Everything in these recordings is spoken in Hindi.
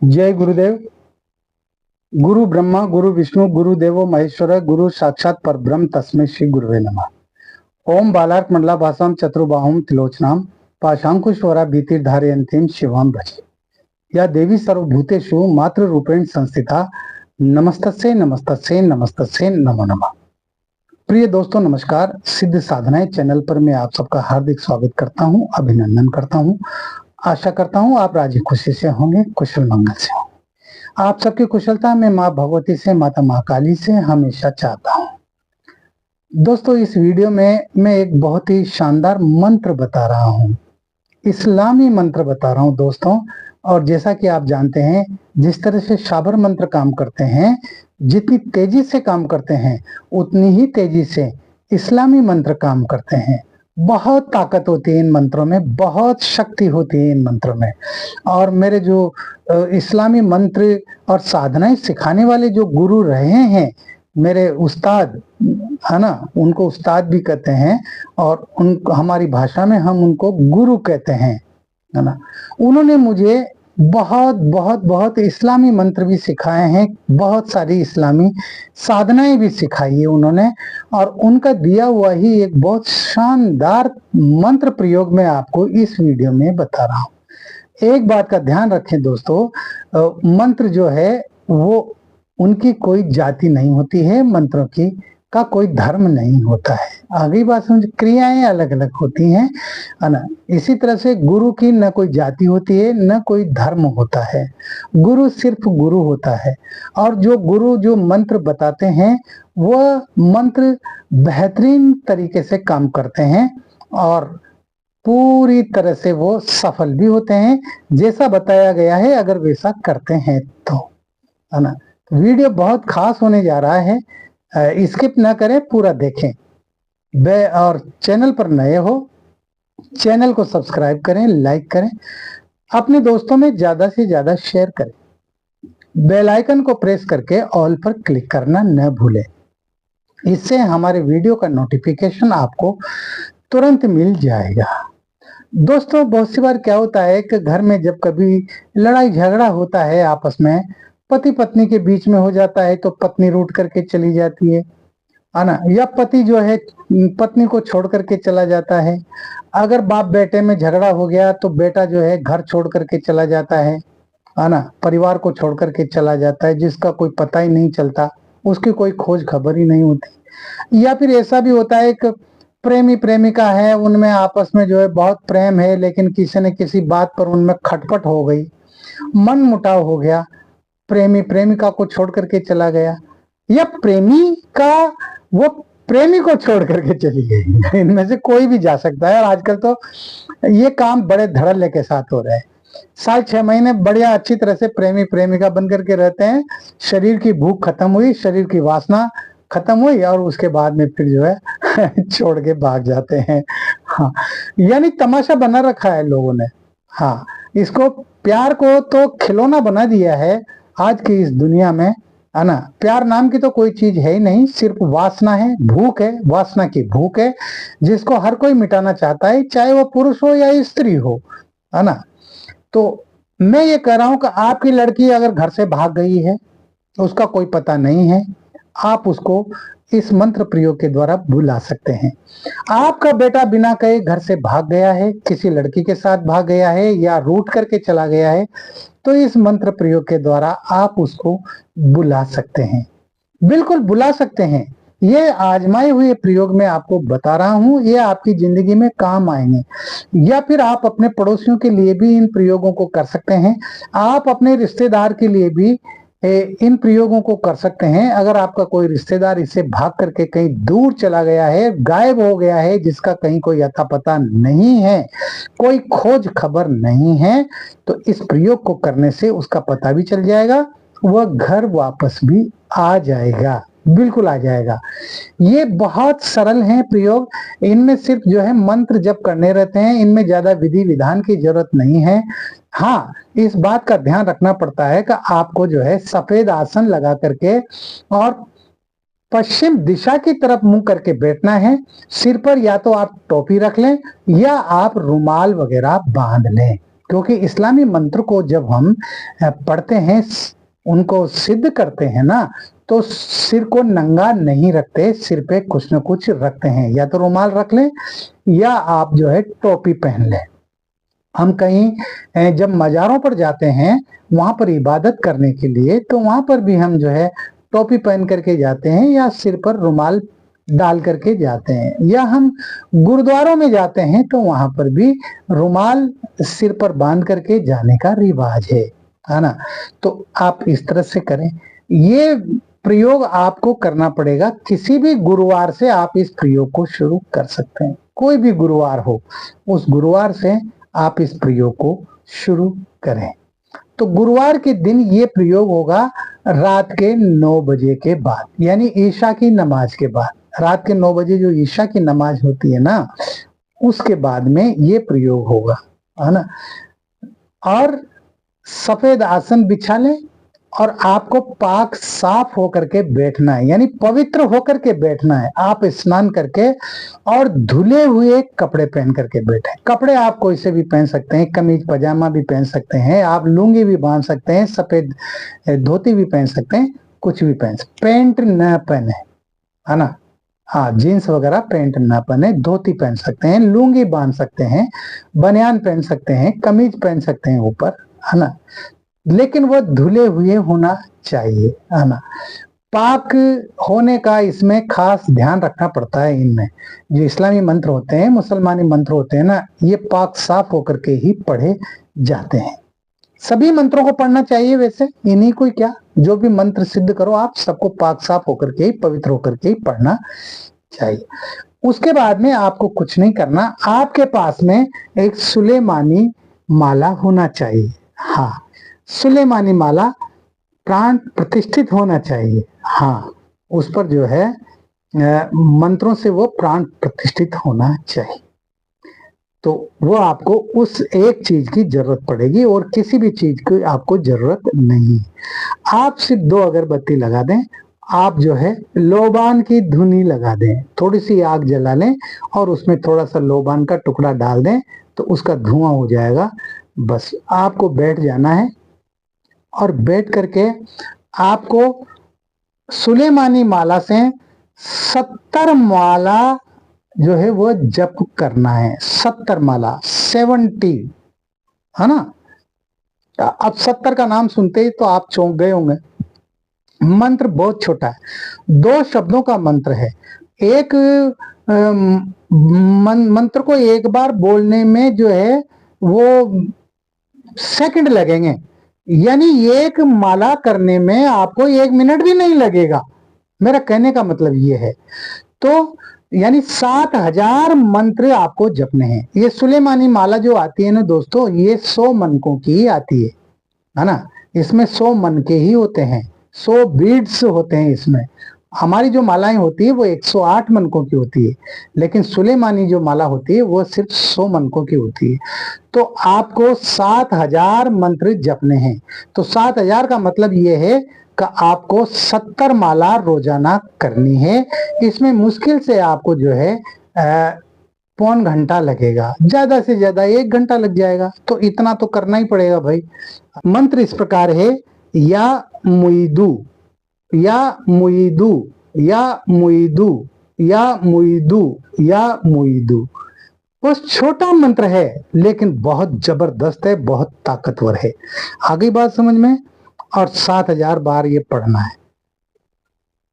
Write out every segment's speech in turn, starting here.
जय गुरुदेव। गुरु ब्रह्मा गुरु विष्णु गुरु देवो महेश्वर गुरु साक्षात परब्रह्म तस्मै श्री गुरुवे नमः। ओम बालार्क मंडला भाषाम चतुर्बाहुम त्रिलोचनाम पाशांकुशवरा भीतिर्धारयन्तीम शिवाम भजे। या देवी सर्वभूतेषु मातृ रूपेण संस्थिता नमस्तस्यै नमस्तस्यै नमस्तस्यै नमो नमः। प्रिय दोस्तों नमस्कार। सिद्ध साधनाएं चैनल पर मैं आप सबका हार्दिक स्वागत करता हूं, अभिनंदन करता हूं। आशा करता हूं आप राजी खुशी से होंगे, कुशल मंगल से होंगे। आप सबकी कुशलता में माँ भगवती से, माता महाकाली से हमेशा चाहता हूं। दोस्तों इस वीडियो में मैं एक बहुत ही शानदार मंत्र बता रहा हूं, इस्लामी मंत्र बता रहा हूं दोस्तों। और जैसा कि आप जानते हैं, जिस तरह से शाबर मंत्र काम करते हैं, जितनी तेजी से काम करते हैं उतनी ही तेजी से इस्लामी मंत्र काम करते हैं। बहुत ताकत होती है इन मंत्रों में, बहुत शक्ति होती है इन मंत्रों में। और मेरे जो इस्लामी मंत्र और साधनाएं सिखाने वाले जो गुरु रहे हैं, मेरे उस्ताद है ना, उनको उस्ताद भी कहते हैं और उन हमारी भाषा में हम उनको गुरु कहते हैं, है ना। उन्होंने मुझे बहुत बहुत बहुत इस्लामी मंत्र भी सिखाए हैं, बहुत सारी इस्लामी साधनाएं भी सिखाई है उन्होंने। और उनका दिया हुआ ही एक बहुत शानदार मंत्र प्रयोग मैं आपको इस वीडियो में बता रहा हूं। एक बात का ध्यान रखें दोस्तों, मंत्र जो है वो उनकी कोई जाति नहीं होती है, मंत्रों की का कोई धर्म नहीं होता है। आगे बात समझ, क्रियाएं अलग अलग होती हैं, है ना। इसी तरह से गुरु की न कोई जाति होती है, न कोई धर्म होता है। गुरु सिर्फ गुरु होता है। और जो गुरु जो मंत्र बताते हैं वह मंत्र बेहतरीन तरीके से काम करते हैं और पूरी तरह से वो सफल भी होते हैं, जैसा बताया गया है अगर वैसा करते हैं तो, है ना। वीडियो बहुत खास होने जा रहा है, स्किप ना करें, पूरा देखें। और चैनल पर नए हो, चैनल को सब्सक्राइब करें, लाइक करें, अपने दोस्तों में ज्यादा से ज्यादा शेयर करें। बेल आइकन को प्रेस करके ऑल पर क्लिक करना न भूलें। इससे हमारे वीडियो का नोटिफिकेशन आपको तुरंत मिल जाएगा। दोस्तों बहुत सी बार क्या होता है कि घर में जब कभी लड़ाई झगड़ा होता है आपस में, पति पत्नी के बीच में हो जाता है, तो पत्नी रूठ करके चली जाती है ना, या पति जो है पत्नी को छोड़ करके चला जाता है। अगर बाप बेटे में झगड़ा हो गया तो बेटा जो है घर छोड़ करके चला जाता है ना, परिवार को छोड़ करके चला जाता है, जिसका कोई पता ही नहीं चलता, उसकी कोई खोज खबर ही नहीं होती। या फिर ऐसा भी होता है कि प्रेमी प्रेमिका है, उनमें आपस में जो है बहुत प्रेम है, लेकिन किसी न किसी बात पर उनमें खटपट हो गई, मन मुटाव हो गया, प्रेमी प्रेमिका को छोड़ करके चला गया, या प्रेमिका वो प्रेमी को छोड़ करके चली गई। इनमें से कोई भी जा सकता है। और आजकल तो ये काम बड़े धड़ल्ले के साथ हो रहे हैं। 6 महीने बढ़िया अच्छी तरह से प्रेमी प्रेमिका बन करके रहते हैं, शरीर की भूख खत्म हुई, शरीर की वासना खत्म हुई, और उसके बाद में फिर जो है छोड़ के भाग जाते हैं। हाँ, यानी तमाशा बना रखा है लोगों ने। हाँ, इसको प्यार को तो खिलौना बना दिया है आज की इस दुनिया में, है ना। प्यार नाम की तो कोई चीज है ही नहीं, सिर्फ वासना है, भूख है, वासना की भूख है, जिसको हर कोई मिटाना चाहता है, चाहे वो पुरुष हो या स्त्री हो, है ना। तो मैं ये कह रहा हूं कि आपकी लड़की अगर घर से भाग गई है, उसका कोई पता नहीं है, आप उसको इस मंत्र प्रयोग के द्वारा बुला सकते हैं। आपका बेटा बिना कहे घर से भाग गया है, किसी लड़की के साथ भाग गया है या रूठ करके चला गया है, तो इस मंत्र प्रयोग के द्वारा आप उसको बुला सकते हैं, बिल्कुल बुला सकते हैं। ये आजमाए हुए प्रयोग मैं आपको बता रहा हूं, ये आपकी जिंदगी में काम आएंगे। या फिर आप अपने पड़ोसियों के लिए भी इन प्रयोगों को कर सकते हैं, आप अपने रिश्तेदार के लिए भी इन प्रयोगों को कर सकते हैं। अगर आपका कोई रिश्तेदार इससे भाग करके कहीं दूर चला गया है, गायब हो गया है, जिसका कहीं कोई अता पता नहीं है, कोई खोज खबर नहीं है, तो इस प्रयोग को करने से उसका पता भी चल जाएगा, वह घर वापस भी आ जाएगा, बिल्कुल आ जाएगा। ये बहुत सरल हैं प्रयोग। इनमें सिर्फ जो है मंत्र जप करने रहते हैं, इनमें ज्यादा विधि विधान की जरूरत नहीं है। हाँ, इस बात का ध्यान रखना पड़ता है कि आपको जो है सफेद आसन लगा करके और पश्चिम दिशा की तरफ मुंह करके बैठना है। सिर पर या तो आप टोपी रख लें या आप रुमाल वगैरह बांध लें, क्योंकि इस्लामी मंत्र को जब हम पढ़ते हैं, उनको सिद्ध करते हैं ना, तो सिर को नंगा नहीं रखते, सिर पे कुछ न कुछ रखते हैं, या तो रुमाल रख लें या आप जो है टोपी पहन लें। हम कहीं जब मज़ारों पर जाते हैं वहां पर इबादत करने के लिए, तो वहां पर भी हम जो है टोपी पहन करके जाते हैं या सिर पर रुमाल डाल करके जाते हैं, या हम गुरुद्वारों में जाते हैं तो वहां पर भी रुमाल सिर पर बांध करके जाने का रिवाज है ना। तो आप इस तरह से करें। ये प्रयोग आपको करना पड़ेगा। किसी भी गुरुवार से आप इस प्रयोग को शुरू कर सकते हैं, कोई भी गुरुवार हो, उस गुरुवार से आप इस प्रयोग को शुरू करें। तो गुरुवार के दिन ये प्रयोग होगा रात के 9 बजे के बाद, यानी ईशा की नमाज के बाद। रात के 9 बजे जो ईशा की नमाज होती है ना, उसके बाद में ये प्रयोग होगा, है ना। और सफेद आसन बिछा लें और आपको पाक साफ होकर के बैठना है, यानी पवित्र होकर के बैठना है। आप स्नान करके और धुले हुए कपड़े पहन करके बैठे। कपड़े आप कोई से भी पहन सकते हैं, कमीज पजामा भी पहन सकते हैं, आप लुंगी भी बांध सकते हैं, सफेद धोती भी पहन सकते हैं, कुछ भी पहन सकते। पेंट न पहने, है ना। हाँ, जीन्स वगैरह पेंट ना पहने, धोती पहन सकते हैं, लुंगी बांध सकते हैं, बनियान पहन सकते हैं, कमीज पहन सकते हैं ऊपर, है ना, लेकिन वो धुले हुए होना चाहिए, है ना। पाक होने का इसमें खास ध्यान रखना पड़ता है। इनमें जो इस्लामी मंत्र होते हैं, मुसलमानी मंत्र होते हैं ना, ये पाक साफ होकर के ही पढ़े जाते हैं। सभी मंत्रों को पढ़ना चाहिए वैसे, इन्हीं को क्या, जो भी मंत्र सिद्ध करो आप सबको पाक साफ होकर के ही, पवित्र होकर के ही पढ़ना चाहिए। उसके बाद में आपको कुछ नहीं करना, आपके पास में एक सुलेमानी माला होना चाहिए। हाँ, सुलेमानी माला प्राण प्रतिष्ठित होना चाहिए। हाँ, उस पर जो है मंत्रों से वो प्राण प्रतिष्ठित होना चाहिए। तो वो आपको उस एक चीज की जरूरत पड़ेगी और किसी भी चीज की आपको जरूरत नहीं। आप सिर्फ 2 अगरबत्ती लगा दें, आप जो है लोबान की धुनी लगा दें, थोड़ी सी आग जला लें और उसमें थोड़ा सा लोबान का टुकड़ा डाल दें, तो उसका धुआं हो जाएगा। बस आपको बैठ जाना है और बैठ करके आपको सुलेमानी माला से 70 माला जो है वो जप करना है। 70 माला, 70, है ना। अब 70 का नाम सुनते ही तो आप चौंक गए होंगे। मंत्र बहुत छोटा है, 2 शब्दों का मंत्र है। एक मंत्र को एक बार बोलने में जो है वो सेकंड लगेंगे, यानी एक माला करने में आपको 1 मिनट भी नहीं लगेगा। मेरा कहने का मतलब ये है। तो यानी 7000 मंत्र आपको जपने हैं। ये सुलेमानी माला जो आती है ना दोस्तों, ये 100 मनकों की ही आती है ना। इसमें 100 मन के ही होते हैं, 100 बीड्स होते हैं इसमें। हमारी जो मालाएं होती है वो 108 मनकों की होती है, लेकिन सुलेमानी जो माला होती है वो सिर्फ 100 मनकों की होती है। तो आपको 7000 मंत्र जपने हैं। तो 7000 का मतलब ये है कि आपको 70 माला रोजाना करनी है। इसमें मुश्किल से आपको जो है 1.25 घंटा लगेगा, ज्यादा से ज्यादा 1 घंटा लग जाएगा। तो इतना तो करना ही पड़ेगा भाई। मंत्र इस प्रकार है, या मुईदू, या मुईदू, या मुईदू, या मुईदू, या मुईदू। बस छोटा मंत्र है लेकिन बहुत जबरदस्त है, बहुत ताकतवर है। आगे बात समझ में। और 7000 बार ये पढ़ना है।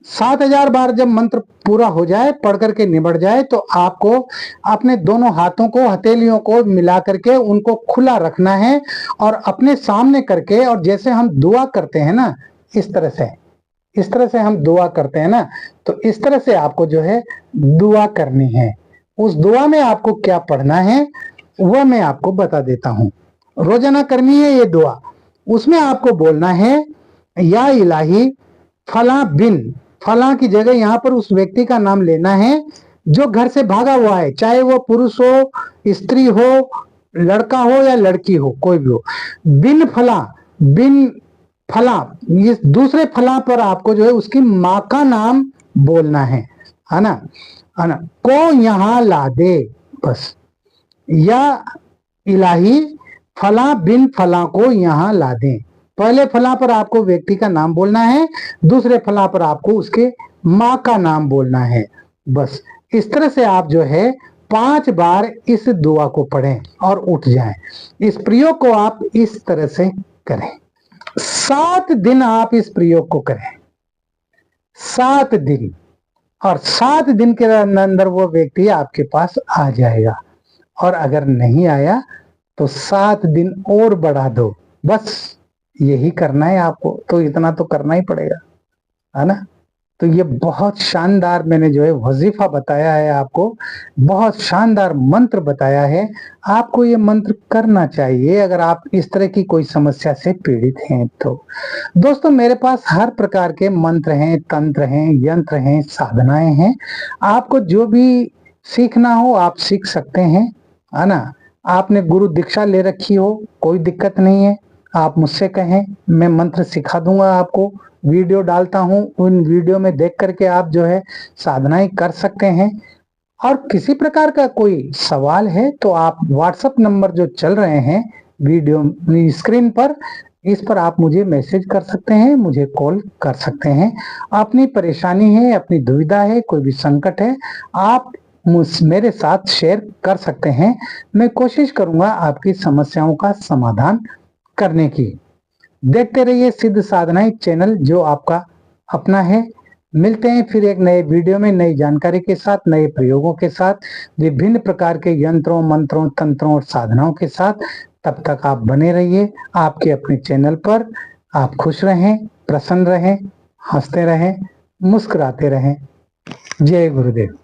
7000 बार जब मंत्र पूरा हो जाए, पढ़ करके निबट जाए, तो आपको अपने दोनों हाथों को, हथेलियों को मिला करके उनको खुला रखना है और अपने सामने करके, और जैसे हम दुआ करते हैं ना, इस तरह से हम दुआ करते हैं ना, तो इस तरह से आपको जो है दुआ करनी है। उस दुआ में आपको क्या पढ़ना है वह मैं आपको बता देता हूं। रोजाना करनी है ये दुआ। उसमें आपको बोलना है, या इलाही फला बिन, फला की जगह यहां पर उस व्यक्ति का नाम लेना है जो घर से भागा हुआ है, चाहे वो पुरुष हो, स्त्री हो, लड़का हो या लड़की हो, कोई भी हो। बिन फला, बिन फला, ये दूसरे फला पर आपको जो है उसकी माँ का नाम बोलना है ना, है ना। को यहां ला दे, बस। या इलाही फला बिन फला को यहाँ ला दें। पहले फला पर आपको व्यक्ति का नाम बोलना है, दूसरे फला पर आपको उसके माँ का नाम बोलना है। बस इस तरह से आप जो है 5 बार इस दुआ को पढ़ें और उठ जाएं। इस प्रयोग को आप इस तरह से करें। 7 दिन आप इस प्रयोग को करें, 7 दिन, और 7 दिन के अंदर वो व्यक्ति आपके पास आ जाएगा। और अगर नहीं आया तो 7 दिन और बढ़ा दो। बस यही करना है आपको, तो इतना तो करना ही पड़ेगा, है ना। तो ये बहुत शानदार मैंने जो है वजीफा बताया है आपको, बहुत शानदार मंत्र बताया है। आपको ये मंत्र करना चाहिए अगर आप इस तरह की कोई समस्या से पीड़ित हैं तो। दोस्तों मेरे पास हर प्रकार के मंत्र हैं, तंत्र हैं, यंत्र हैं, साधनाएं हैं। आपको जो भी सीखना हो आप सीख सकते हैं, है ना। आपने गुरु दीक्षा ले रखी हो, कोई दिक्कत नहीं है, आप मुझसे कहें, मैं मंत्र सिखा दूंगा आपको। वीडियो डालता हूं, उन वीडियो में देख करके आप जो है साधनाएं कर सकते हैं। और किसी प्रकार का कोई सवाल है तो आप व्हाट्सएप नंबर जो चल रहे हैं वीडियो स्क्रीन पर, इस पर आप मुझे मैसेज कर सकते हैं, मुझे कॉल कर सकते हैं। अपनी परेशानी है, अपनी दुविधा है, कोई भी संकट है, आप मेरे साथ शेयर कर सकते हैं। मैं कोशिश करूंगा आपकी समस्याओं का समाधान करने की। देखते रहिए सिद्ध साधनाएं चैनल, जो आपका अपना है। मिलते हैं फिर एक नए वीडियो में नई जानकारी के साथ, नए प्रयोगों के साथ, विभिन्न प्रकार के यंत्रों, मंत्रों, तंत्रों और साधनाओं के साथ। तब तक आप बने रहिए आपके अपने चैनल पर। आप खुश रहें, प्रसन्न रहें, हंसते रहें, मुस्कुराते रहें। जय गुरुदेव।